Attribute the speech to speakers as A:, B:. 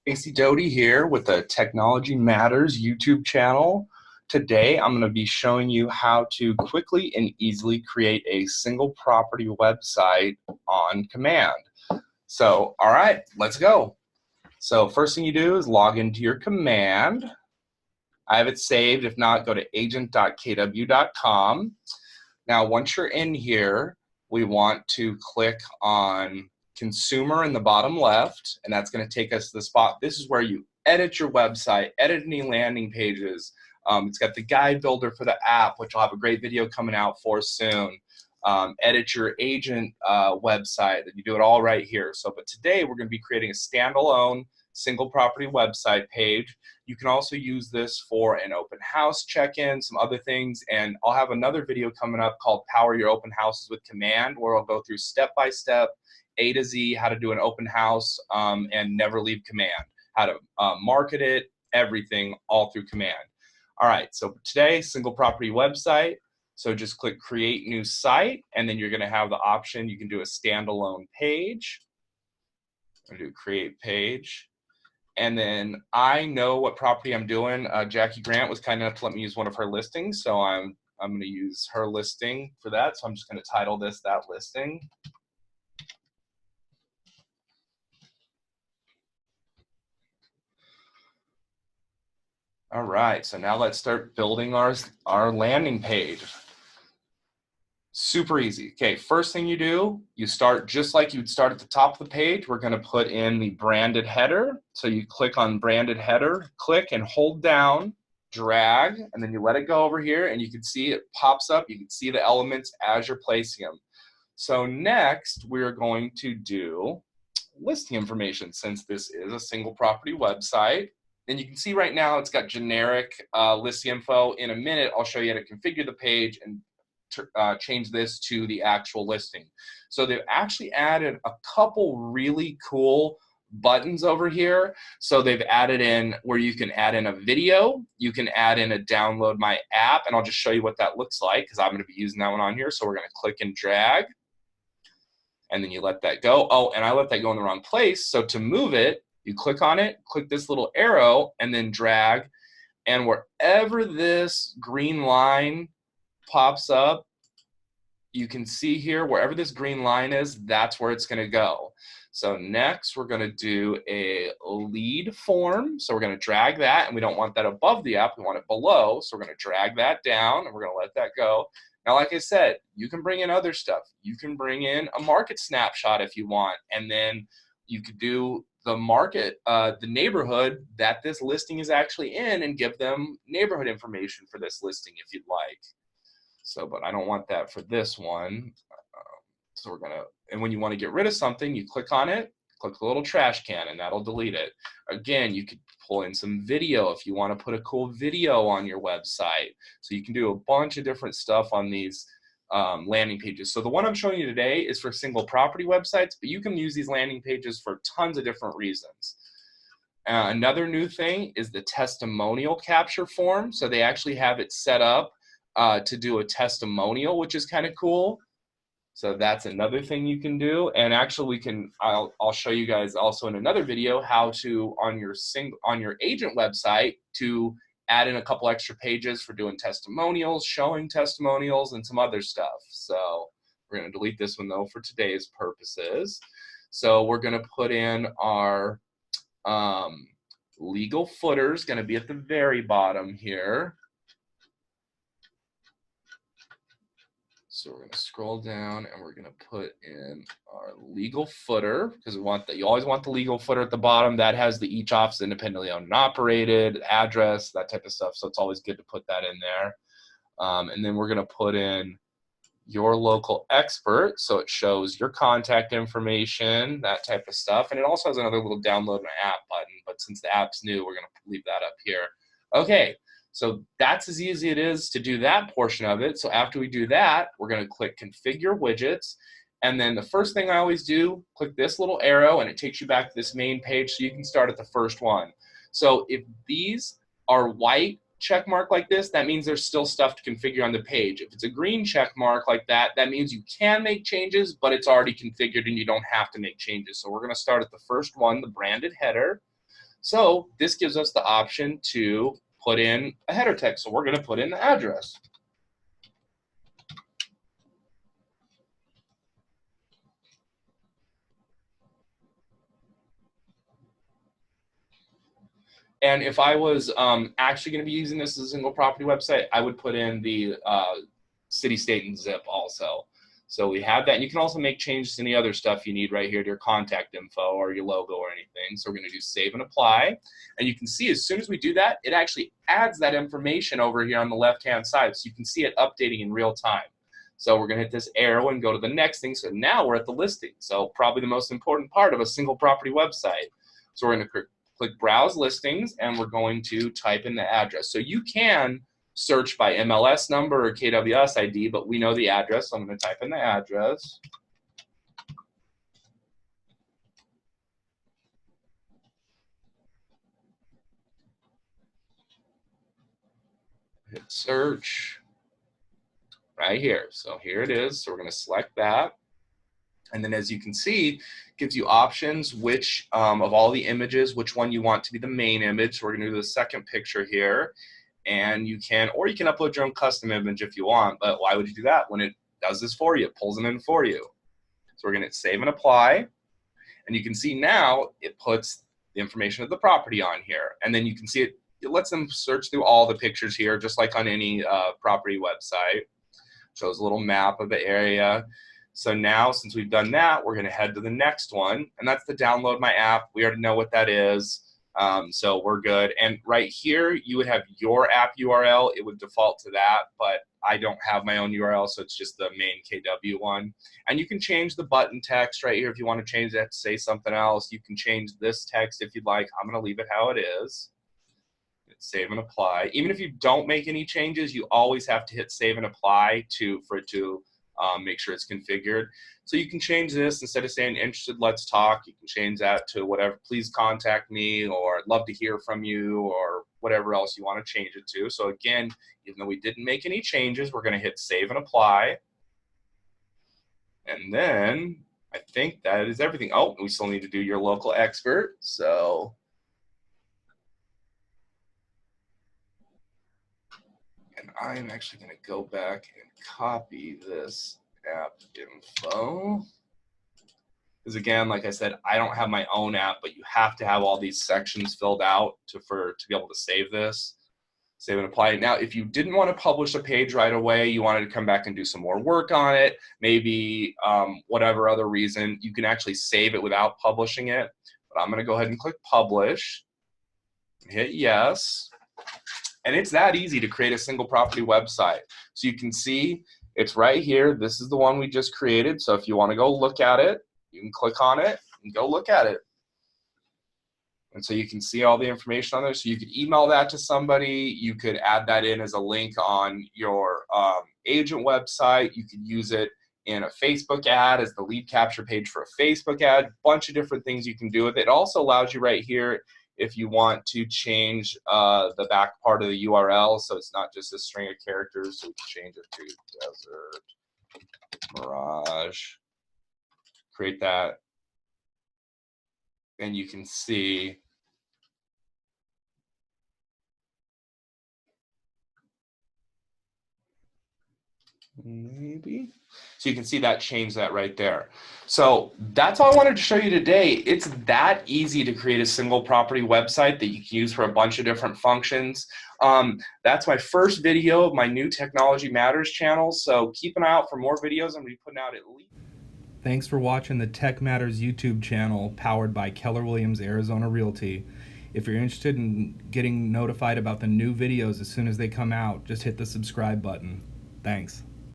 A: Casey Doty here with the Technology Matters YouTube channel. Today I'm going to be showing you how to quickly and easily create a single property website on command. So, all right, let's go. So first thing you do is log into your command. I have it saved. If not, go to agent.kw.com. Now, once you're in here, we want to click on consumer in the bottom left, and that's going to take us to the spot. This is where you edit your website, edit any landing pages. It's got the guide builder for the app, which I'll have a great video coming out for soon. Edit your agent website. You do it all right here. So, but today we're going to be creating a standalone single property website page. You can also use this for an open house check-in, some other things, and I'll have another video coming up called Power Your Open Houses with Command, where I'll go through step-by-step, A to Z, how to do an open house and never leave command, how to market it, everything, all through command. All right, so today, single property website. So just click Create New Site, and then you're going to have the option. You can do a standalone page. I'm going to do Create Page. And then I know what property I'm doing. Jackie Grant was kind enough to let me use one of her listings, so I'm going to use her listing for that. So I'm just going to title this that listing. All right, so now let's start building our landing page. Super easy. Okay, first thing you do, you start just like you'd start at the top of the page. We're going to put in the branded header. So you click on branded header, click and hold down, drag, and then you let it go over here, and you can see it pops up. You can see the elements as you're placing them. So next, we're going to do listing information, since this is a single property website. And you can see right now it's got generic listing info. In a minute, I'll show you how to configure the page and change this to the actual listing. So they've actually added a couple really cool buttons over here. So they've added in where you can add in a video, you can add in a download my app, and I'll just show you what that looks like because I'm going to be using that one on here. So we're going to click and drag, and then you let that go. Oh, and I let that go in the wrong place. So to move it, you click on it, click this little arrow, and then drag, and wherever this green line pops up, you can see here wherever this green line is, that's where it's going to go. So next we're going to do a lead form. So we're going to drag that, and we don't want that above the app, we want it below. So we're going to drag that down, and we're going to let that go. Now, like I said, you can bring in other stuff. You can bring in a market snapshot if you want, and then you could do the market, the neighborhood that this listing is actually in, and give them neighborhood information for this listing if you'd like. So, but I don't want that for this one. So we're gonna, and when you want to get rid of something, you click on it, click the little trash can, and that'll delete it. Again, you could pull in some video if you want to put a cool video on your website. So you can do a bunch of different stuff on these landing pages. So the one I'm showing you today is for single property websites, but you can use these landing pages for tons of different reasons. Another new thing is the testimonial capture form. So they actually have it set up to do a testimonial, which is kind of cool. So that's another thing you can do. And actually we can, I'll show you guys also in another video how to, on your agent website, to add in a couple extra pages for doing testimonials, showing testimonials, and some other stuff. So we're going to delete this one though for today's purposes. So we're going to put in our legal footers, going to be at the very bottom here. So we're going to scroll down, and we're going to put in our legal footer, because we want that. You always want the legal footer at the bottom. That has the each office independently owned and operated, address, that type of stuff. So it's always good to put that in there. And then we're going to put in your local expert, so it shows your contact information, that type of stuff. And it also has another little download my app button, but since the app's new, we're going to leave that up here. Okay. So that's as easy as it is to do that portion of it. So after we do that, we're going to click Configure Widgets. And then the first thing I always do, click this little arrow, and it takes you back to this main page so you can start at the first one. So if these are white check mark like this, that means there's still stuff to configure on the page. If it's a green check mark like that, that means you can make changes, but it's already configured and you don't have to make changes. So we're going to start at the first one, the branded header. So this gives us the option to put in a header text. So we're going to put in the address. And if I was actually going to be using this as a single property website, I would put in the city, state, and zip also. So we have that. And you can also make changes to any other stuff you need right here to your contact info or your logo or anything. So we're going to do save and apply. And you can see as soon as we do that, it actually adds that information over here on the left-hand side. So you can see it updating in real time. So we're going to hit this arrow and go to the next thing. So now we're at the listing. So probably the most important part of a single property website. So we're going to click browse listings, and we're going to type in the address. So you can search by MLS number or KWS ID, but we know the address, so I'm going to type in the address. Hit search right here. So here it is. So we're going to select that. And then as you can see, it gives you options which of all the images, which one you want to be the main image. So we're going to do the second picture here. And you can, or you can upload your own custom image if you want, but why would you do that when it does this for you? It pulls them in for you. So we're going to save and apply. And you can see now it puts the information of the property on here. And then you can see it lets them search through all the pictures here, just like on any property website. Shows a little map of the area. So now, since we've done that, we're going to head to the next one, and that's the download my app. We already know what that is, so we're good. And right here, you would have your app URL. It would default to that, but I don't have my own URL, so it's just the main KW one. And you can change the button text right here if you want to change that to say something else. You can change this text if you'd like. I'm going to leave it how it is. Save and apply. Even if you don't make any changes, you always have to hit save and apply for it to make sure it's configured. So you can change this. Instead of saying interested, let's talk, you can change that to whatever, please contact me, or I'd love to hear from you, or whatever else you want to change it to. So again, even though we didn't make any changes, we're going to hit save and apply. And then I think that is everything. Oh, we still need to do your local expert. So and I'm actually going to go back and copy this app info. Because again, like I said, I don't have my own app, but you have to have all these sections filled out to be able to save this. Save and apply. Now, if you didn't want to publish a page right away, you wanted to come back and do some more work on it, maybe whatever other reason, you can actually save it without publishing it. But I'm going to go ahead and click publish, hit yes. And it's that easy to create a single property website. So you can see it's right here. This is the one we just created. So if you want to go look at it, you can click on it and go look at it. And so you can see all the information on there. So you could email that to somebody. You could add that in as a link on your agent website. You could use it in a Facebook ad as the lead capture page for a Facebook ad. Bunch of different things you can do with it. It also allows you right here if you want to change the back part of the URL, so it's not just a string of characters, so we can change it to Desert Mirage. Create that, and you can see maybe. So you can see that change that right there. So that's all I wanted to show you today. It's that easy to create a single property website that you can use for a bunch of different functions. That's my first video of my new Technology Matters channel. So keep an eye out for more videos. I'm going to be putting out at least.
B: Thanks for watching the Tech Matters YouTube channel powered by Keller Williams Arizona Realty. If you're interested in getting notified about the new videos as soon as they come out, just hit the subscribe button. Thanks.